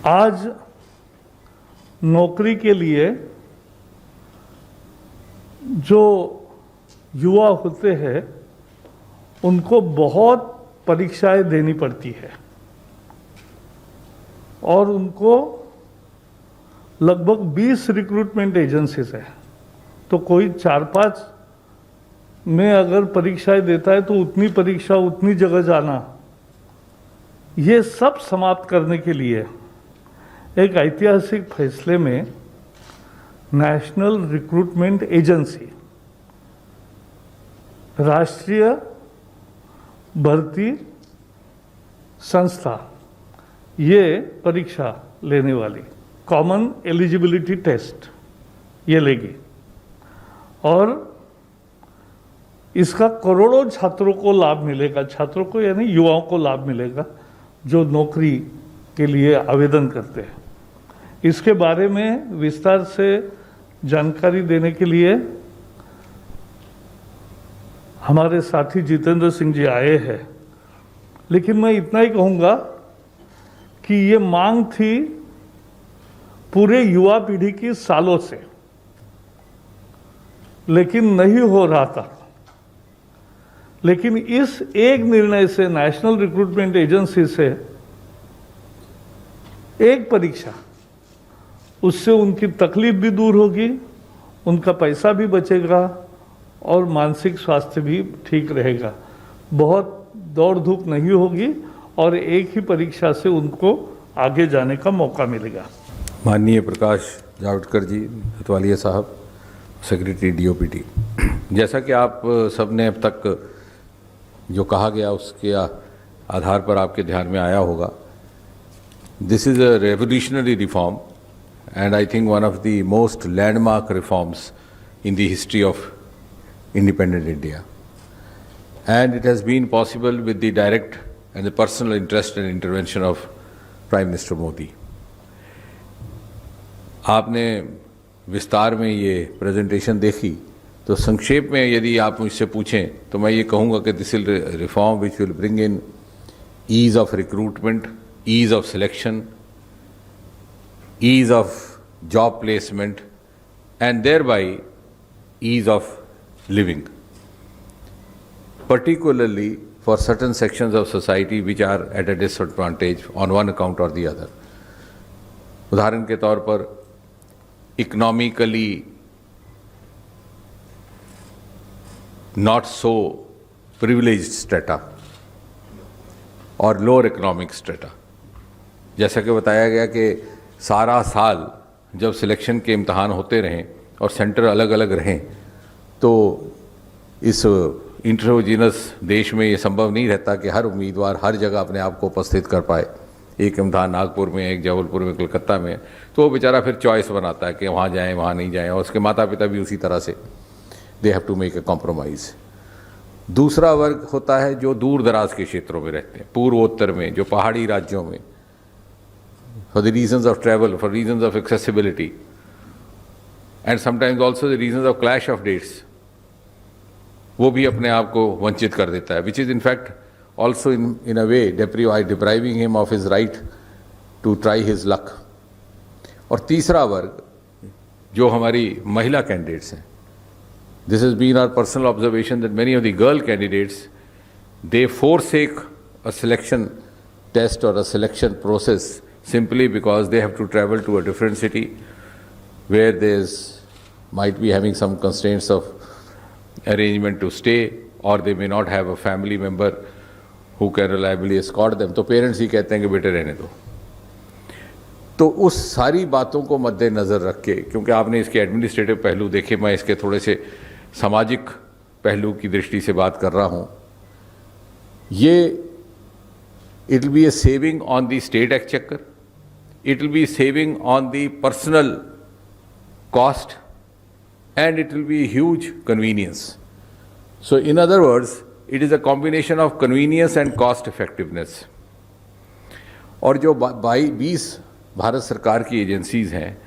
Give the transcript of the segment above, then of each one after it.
आज नौकरी के लिए जो युवा होते हैं उनको बहुत परीक्षाएं देनी पड़ती है और उनको लगभग 20 रिक्रूटमेंट एजेंसीज है। तो कोई 4-5 में अगर परीक्षाएं देता है तो उतनी परीक्षा उतनी जगह जाना, ये सब समाप्त करने के लिए एक ऐतिहासिक फैसले में नेशनल रिक्रूटमेंट एजेंसी, राष्ट्रीय भर्ती संस्था, ये परीक्षा लेने वाली कॉमन एलिजिबिलिटी टेस्ट ये लेगी और इसका करोड़ों छात्रों को लाभ मिलेगा। छात्रों को यानी युवाओं को लाभ मिलेगा जो नौकरी के लिए आवेदन करते हैं। इसके बारे में विस्तार से जानकारी देने के लिए हमारे साथी जितेंद्र सिंह जी आए हैं, लेकिन मैं इतना ही कहूँगा कि ये मांग थी पूरे युवा पीढ़ी की सालों से, लेकिन नहीं हो रहा था। लेकिन इस एक निर्णय से, नेशनल रिक्रूटमेंट एजेंसी से एक परीक्षा, उससे उनकी तकलीफ भी दूर होगी, उनका पैसा भी बचेगा और मानसिक स्वास्थ्य भी ठीक रहेगा। बहुत दौड़ धूप नहीं होगी और एक ही परीक्षा से उनको आगे जाने का मौका मिलेगा। माननीय प्रकाश जावड़ेकर जी, अतवालिया साहब, सेक्रेटरी डीओपीटी, जैसा कि आप सबने अब तक जो कहा गया उसके आधार पर आपके ध्यान में आया होगा, this is a revolutionary reform and I think one of the most landmark reforms in the history of independent India. And it has been possible with the direct and the personal interest and intervention of Prime Minister Modi. आपने विस्तार में ये presentation देखी, तो संक्षेप में यदि आप मुझसे पूछें तो मैं ये कहूँगा कि this will reform which will bring in ease of recruitment, ease of selection, ease of job placement, and thereby ease of living, particularly for certain sections of society which are at a disadvantage on one account or the other. उदाहरण के तौर पर economically not so privileged strata और lower economic strata, जैसा कि बताया गया कि सारा साल जब सिलेक्शन के इम्तहान होते रहें और सेंटर अलग अलग रहें, तो इस इंट्रोजीनस देश में ये संभव नहीं रहता कि हर उम्मीदवार हर जगह अपने आप को उपस्थित कर पाए। एक इम्तहान नागपुर में, एक जबलपुर में, कलकत्ता में, तो वो बेचारा फिर चॉइस बनाता है कि वहाँ जाएं, वहाँ नहीं जाएं, और उसके माता पिता भी उसी तरह से they have to make a compromise. दूसरा वर्ग होता है जो दूर दराज के क्षेत्रों में रहते हैं, पूर्वोत्तर में, जो पहाड़ी राज्यों में, for the reasons of travel, for reasons of accessibility, and sometimes also the reasons of clash of dates, वो भी अपने आप को वंचित कर देता है, which is in fact also in a way depriving him of his right to try his luck. और तीसरा वर्ग जो हमारी महिला कैंडिडेट्स हैं, this has been our personal observation that many of the girl candidates, they forsake a selection test or a selection process simply because they have to travel to a different city where might be having some constraints of arrangement to stay, or they may not have a family member who can reliably escort them. तो parents ही कहते हैं कि बेटे रहने दो। तो उस सारी बातों को मद्देनज़र रख के, क्योंकि आपने इसके एडमिनिस्ट्रेटिव पहलू देखे, मैं इसके थोड़े से सामाजिक पहलू की दृष्टि से बात कर रहा हूँ। ये it will be a saving on the state exchequer, it will be saving on the personal cost, and it will be a huge convenience. So in other words, it is a combination of convenience and cost effectiveness. और जो 20 भारत सरकार की agencies हैं,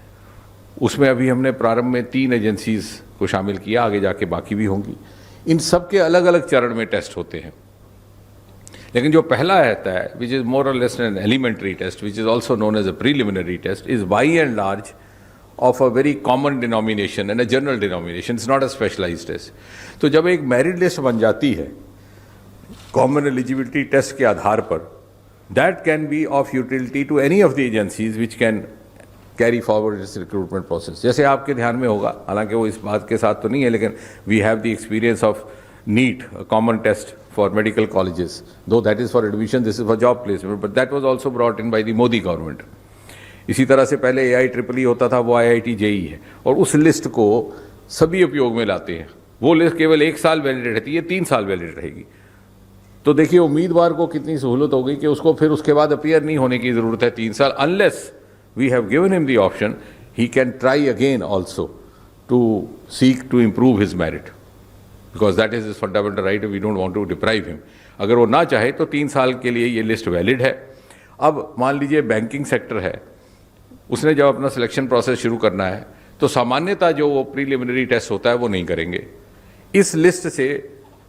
उसमें अभी हमने प्रारंभ में 3 एजेंसीज़ को शामिल किया, आगे जाके बाकी भी होंगी। इन सब के अलग अलग चरण में टेस्ट होते हैं, लेकिन जो पहला रहता है, विच is more or less an elementary test, which is also known as a preliminary test, is by and large of a very common denomination and a general denomination, it's not a specialised test. तो जब एक merit list बन जाती है common eligibility test के आधार पर, that can be of utility to any of the agencies which can carry forward this recruitment process. जैसे आपके ध्यान में होगा, हालांकि वो इस बात के साथ तो नहीं है, लेकिन we have the experience of NEET, a common test for medical colleges, though that is for admission, this is for job placement, but that was also brought in by the Modi government. इसी तरह से पहले AIEEE होता था, वो IIT JEE है, और उस लिस्ट को सभी उपयोग में लाते हैं। वो लिस्ट केवल 1 साल वैलिड रहती है, 3 साल वैलिड रहेगी। तो देखिए उम्मीदवार को कितनी सहूलत हो गई कि उसको फिर उसके बाद अपीयर नहीं होने की ज़रूरत है 3 साल, unless we have given him the option he can try again also to seek to improve his merit, because that is his fundamental right, we don't want to deprive him. अगर वो ना चाहे तो 3 साल के लिए ये लिस्ट वैलिड है। अब मान लीजिए बैंकिंग सेक्टर है, उसने जब अपना सिलेक्शन प्रोसेस शुरू करना है तो सामान्यतः जो वो प्रीलिमिनरी टेस्ट होता है वो नहीं करेंगे। इस लिस्ट से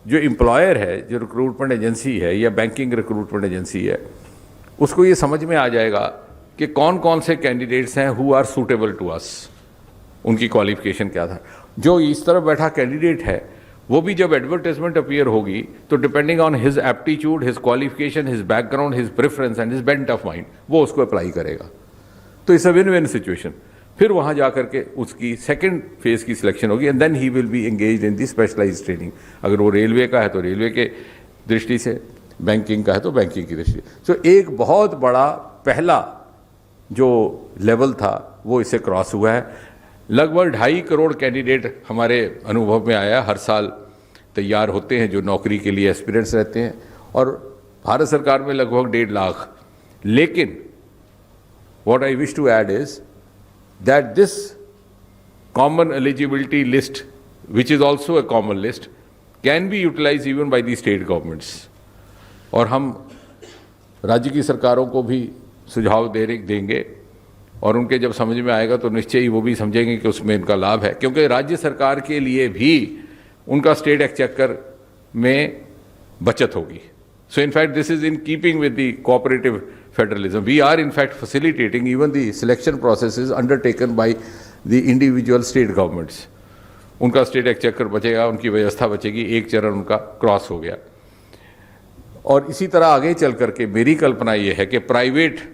जो एम्प्लॉयर है, जो रिक्रूटमेंट एजेंसी है या बैंकिंग रिक्रूटमेंट एजेंसी है, उसको ये समझ में आ जाएगा कि कौन कौन से कैंडिडेट्स हैं who are suitable to us, उनकी क्वालिफिकेशन क्या था। जो इस तरफ बैठा कैंडिडेट है वो भी जब एडवर्टाइजमेंट अपीयर होगी तो depending on his aptitude, his qualification, his background, his preference and his bent of mind, वो उसको अप्लाई करेगा। तो it's a win win situation. फिर वहाँ जा करके उसकी सेकंड फेज की सिलेक्शन होगी and then he will be engaged in the specialised training. अगर वो रेलवे का है तो रेलवे के दृष्टि से, बैंकिंग का है तो बैंकिंग की दृष्टि से। तो एक बहुत बड़ा पहला जो लेवल था वो इससे क्रॉस हुआ है। लगभग 2.5 करोड़ कैंडिडेट हमारे अनुभव में आया, हर साल तैयार होते हैं जो नौकरी के लिए एस्पिरेंट्स रहते हैं, और भारत सरकार में लगभग 1.5 लाख। लेकिन what I wish to add is that this common eligibility list, which is also a common list, can be utilise even by the state governments. और हम राज्य की सरकारों को भी सुझाव देंगे और उनके जब समझ में आएगा तो निश्चय ही वो भी समझेंगे कि उसमें इनका लाभ है, क्योंकि राज्य सरकार के लिए भी उनका स्टेट एक्सचेकर में बचत होगी। So in fact this is in keeping with the cooperative federalism. We are in fact facilitating even the selection processes undertaken by the individual state governments. उनका स्टेट एक्सचेकर बचेगा, उनकी व्यवस्था बचेगी, एक चरण उनका क्रॉस हो गया। और इसी तरह आगे चल करके मेरी कल्पना ये है कि प्राइवेट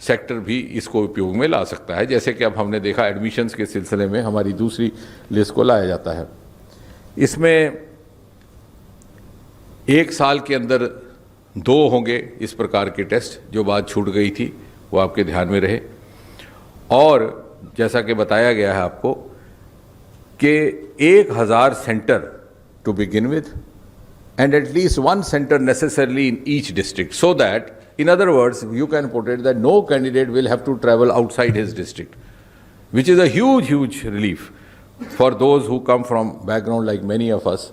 सेक्टर भी इसको उपयोग में ला सकता है, जैसे कि अब हमने देखा एडमिशन्स के सिलसिले में हमारी दूसरी लिस्ट को लाया जाता है। इसमें 1 साल के अंदर 2 होंगे इस प्रकार के टेस्ट, जो बात छूट गई थी वो आपके ध्यान में रहे। और जैसा कि बताया गया है आपको कि 1000 centre to begin with and at least 1 center necessarily in each district, so that in other words you can put it that no candidate will have to travel outside his district, which is a huge relief for those who come from background like many of us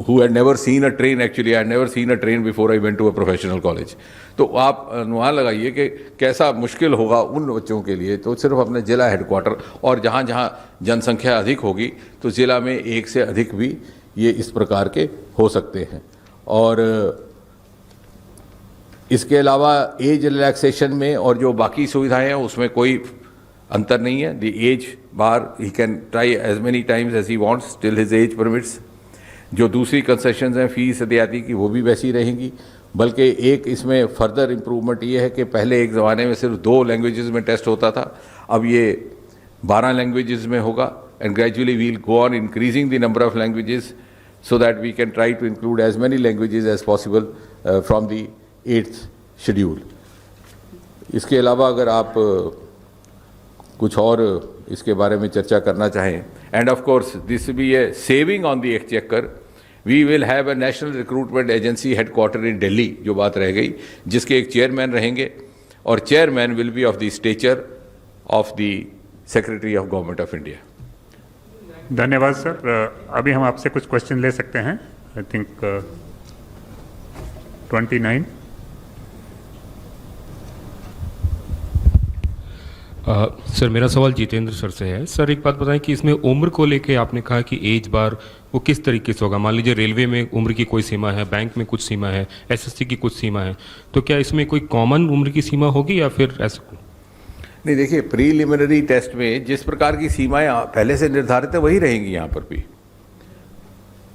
who had never seen a train. Actually I had never seen a train before I went to a professional college. तो आप अनुमान लगाइए कि कैसा मुश्किल होगा उन बच्चों के लिए। तो सिर्फ अपने जिला हेडक्वार्टर और जहाँ जहाँ जनसंख्या अधिक होगी तो जिला में 1 से अधिक भी ये इस प्रकार के हो सकते हैं। और इसके अलावा एज रिलैक्सेशन में और जो बाकी सुविधाएं हैं उसमें कोई अंतर नहीं है। The age bar he can try as many times as he wants till his age permits. जो दूसरी कंसेशंस हैं फीस इत्यादि की वो भी वैसी रहेंगी, बल्कि एक इसमें फर्दर इम्प्रूवमेंट ये है कि पहले एक ज़माने में सिर्फ 2 लैंग्वेजेस में टेस्ट होता था, अब ये 12 लैंग्वेजेस में होगा। And gradually we'll go on increasing the number of languages so that we can try to include as many languages as possible from the 8th schedule. इसके अलावा अगर आप कुछ और इसके बारे में चर्चा करना चाहें, and of course this will be a saving on the exchequer. We will have a national recruitment agency headquartered in Delhi, जो बात रह गई, जिसके एक चेयरमैन रहेंगे और chairman will be of the stature of the Secretary of Government of India. धन्यवाद sir. अभी हम आपसे कुछ क्वेश्चन ले सकते हैं। I think 29। सर मेरा सवाल जितेंद्र सर से है। सर एक बात बताएं कि इसमें उम्र को लेके आपने कहा कि एज बार वो किस तरीके से होगा। मान लीजिए रेलवे में उम्र की कोई सीमा है, बैंक में कुछ सीमा है, एसएससी की कुछ सीमा है, तो क्या इसमें कोई कॉमन उम्र की सीमा होगी या फिर ऐसा? नहीं, देखिए प्रीलिमिनरी टेस्ट में जिस प्रकार की सीमाएं पहले से निर्धारित है वही रहेंगी यहाँ पर भी,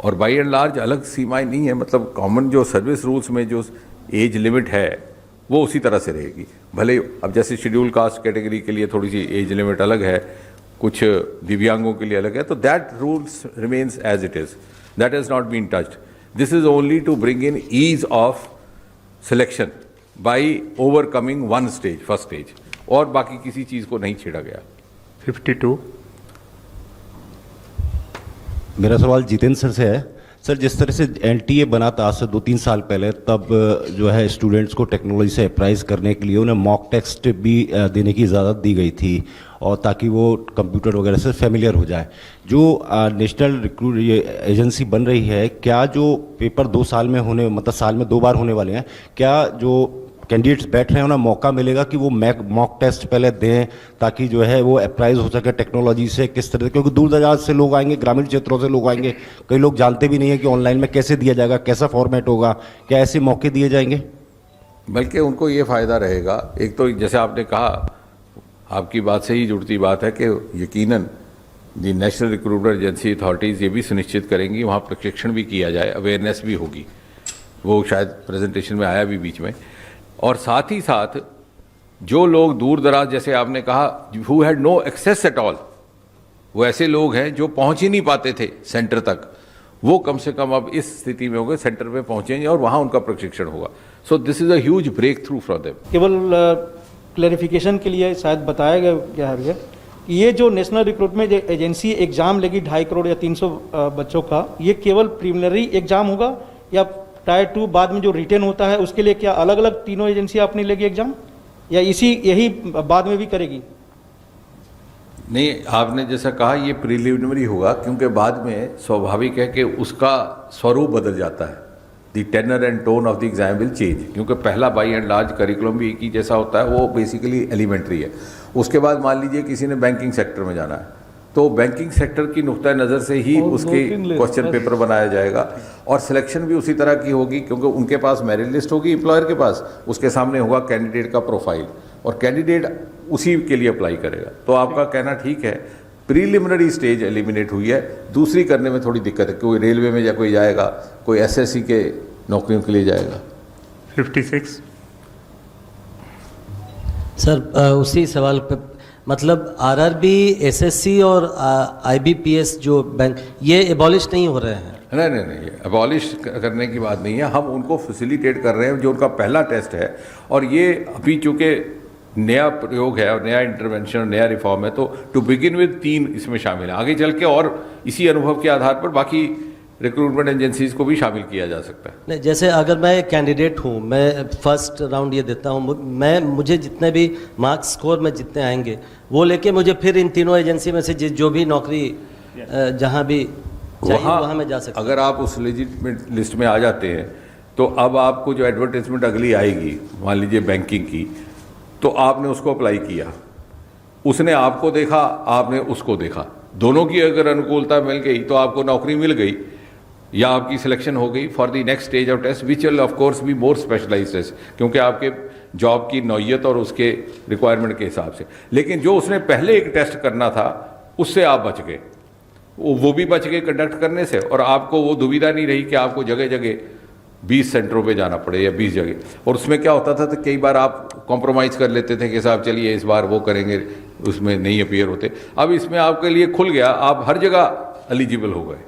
और बाई एंड लार्ज अलग सीमाएं नहीं है। मतलब कॉमन जो सर्विस रूल्स में जो एज लिमिट है वो उसी तरह से रहेगी। भले अब जैसे शेड्यूल कास्ट कैटेगरी के लिए थोड़ी सी एज लिमिट अलग है, कुछ दिव्यांगों के लिए अलग है, तो that rules remains as it is, that has not been touched. This is only to bring in ease of selection by overcoming one stage, first stage, और बाकी किसी चीज़ को नहीं छेड़ा गया। 52। मेरा सवाल जितेंद्र सर से है। सर जिस तरह से एनटीए बना था आज से 2-3 साल पहले, तब जो है स्टूडेंट्स को टेक्नोलॉजी से अप्राइज करने के लिए उन्हें मॉक टेस्ट भी देने की इजाज़त दी गई थी, और ताकि वो कंप्यूटर वगैरह से फेमिलियर हो जाए। जो नेशनल रिक्रूट ये एजेंसी बन रही है, क्या जो पेपर 2 साल में होने, मतलब साल में 2 बार होने वाले हैं, क्या जो कैंडिडेट्स बैठ रहे हैं उन्हें मौका मिलेगा कि वो मॉक टेस्ट पहले दें, ताकि जो है वो अप्राइज हो सके टेक्नोलॉजी से किस तरह, क्योंकि दूर दराज से लोग आएंगे, ग्रामीण क्षेत्रों से लोग आएंगे, कई लोग जानते भी नहीं है कि ऑनलाइन में कैसे दिया जाएगा, कैसा फॉर्मेट होगा, क्या ऐसे मौके दिए जाएंगे? बल्कि उनको ये फ़ायदा रहेगा। एक तो जैसे आपने कहा, आपकी बात से ही जुड़ती बात है कि यकीनन दी नेशनल रिक्रूटमेंट एजेंसी अथॉरिटीज़ ये भी सुनिश्चित करेंगी वहाँ प्रशिक्षण भी किया जाए, अवेयरनेस भी होगी, वो शायद प्रेजेंटेशन में आया भी बीच में। और साथ ही साथ जो लोग दूर दराज, जैसे आपने कहा, who had no access at all, वो ऐसे लोग हैं जो पहुंच ही नहीं पाते थे सेंटर तक, वो कम से कम अब इस स्थिति में होंगे, सेंटर पे पहुंचेंगे और वहां उनका प्रशिक्षण होगा। So this is a huge breakthrough for them. केवल क्लैरिफिकेशन के लिए शायद बताया गया है कि ये जो नेशनल रिक्रूटमेंट एजेंसी एग्जाम लेगी 2.5 करोड़ या 300 बच्चों का, ये केवल प्रीलिमिनरी एग्जाम होगा या टायर 2 बाद में जो रिटेन होता है उसके लिए क्या अलग अलग तीनों एजेंसी अपनी लेगी एग्जाम, या यही बाद में भी करेगी? नहीं, आपने जैसा कहा ये प्रीलिमिनरी होगा, क्योंकि बाद में स्वाभाविक है कि उसका स्वरूप बदल जाता है। The tenor and tone of the exam will change, क्योंकि पहला बाई एंड लार्ज करिकुलम भी एक ही जैसा होता है, वो बेसिकली एलिमेंट्री है। उसके बाद मान लीजिए किसी ने बैंकिंग सेक्टर में जाना है, तो बैंकिंग सेक्टर की नुक्ता नज़र से ही उसके क्वेश्चन पेपर बनाया जाएगा, और सिलेक्शन भी उसी तरह की होगी, क्योंकि उनके पास मेरिट लिस्ट होगी एम्प्लॉयर के पास, उसके सामने होगा कैंडिडेट का प्रोफाइल, और कैंडिडेट उसी के लिए अप्लाई करेगा। तो आपका कहना ठीक है, प्रीलिमिनरी स्टेज एलिमिनेट हुई है, दूसरी करने में थोड़ी दिक्कत है। कोई रेलवे में या कोई जाएगा, कोई एसएससी के नौकरियों के लिए जाएगा। 56। सर उसी सवाल पे, मतलब आरआरबी, एसएससी और आईबीपीएस जो बैंक, ये एबॉलिश नहीं हो रहे हैं? नहीं, अबॉलिश करने की बात नहीं है, हम उनको फैसिलिटेट कर रहे हैं, जो उनका पहला टेस्ट है। और ये अभी चूँकि नया प्रयोग है और नया इंटरवेंशन, नया रिफॉर्म है, तो टू बिगिन विद 3 इसमें शामिल है। आगे चल के और इसी अनुभव के आधार पर बाकी रिक्रूटमेंट एजेंसीज को भी शामिल किया जा सकता है। नहीं, जैसे अगर मैं कैंडिडेट हूँ, मैं फर्स्ट राउंड ये देता हूँ, मुझे जितने भी मार्क्स स्कोर में जितने आएंगे वो लेके मुझे फिर इन तीनों एजेंसी में से जो भी नौकरी जहाँ भी चाहिए वहाँ मैं जा सकता हूँ। अगर आप उस लेजिटिमेट लिस्ट में आ जाते हैं, तो अब आपको जो एडवर्टाइजमेंट अगली आएगी, मान लीजिए बैंकिंग की, तो आपने उसको अप्लाई किया, उसने आपको देखा, आपने उसको देखा, दोनों की अगर अनुकूलता मिल गई तो आपको नौकरी मिल गई, या आपकी सिलेक्शन हो गई for the next stage of test, which will of course be more specialised test, क्योंकि आपके जॉब की नौयत और उसके रिक्वायरमेंट के हिसाब से। लेकिन जो उसने पहले एक टेस्ट करना था, उससे आप बच गए, वो भी बच गए कंडक्ट करने से, और आपको वो दुविधा नहीं रही कि आपको जगह जगह 20 सेंटरों पे जाना पड़े या 20 जगह। और उसमें क्या होता था, तो कई बार आप कॉम्प्रोमाइज़ कर लेते थे कि साहब चलिए इस बार वो करेंगे, उसमें नहीं अपीयर होते। अब इसमें आपके लिए खुल गया, आप हर जगह एलिजिबल हो गए।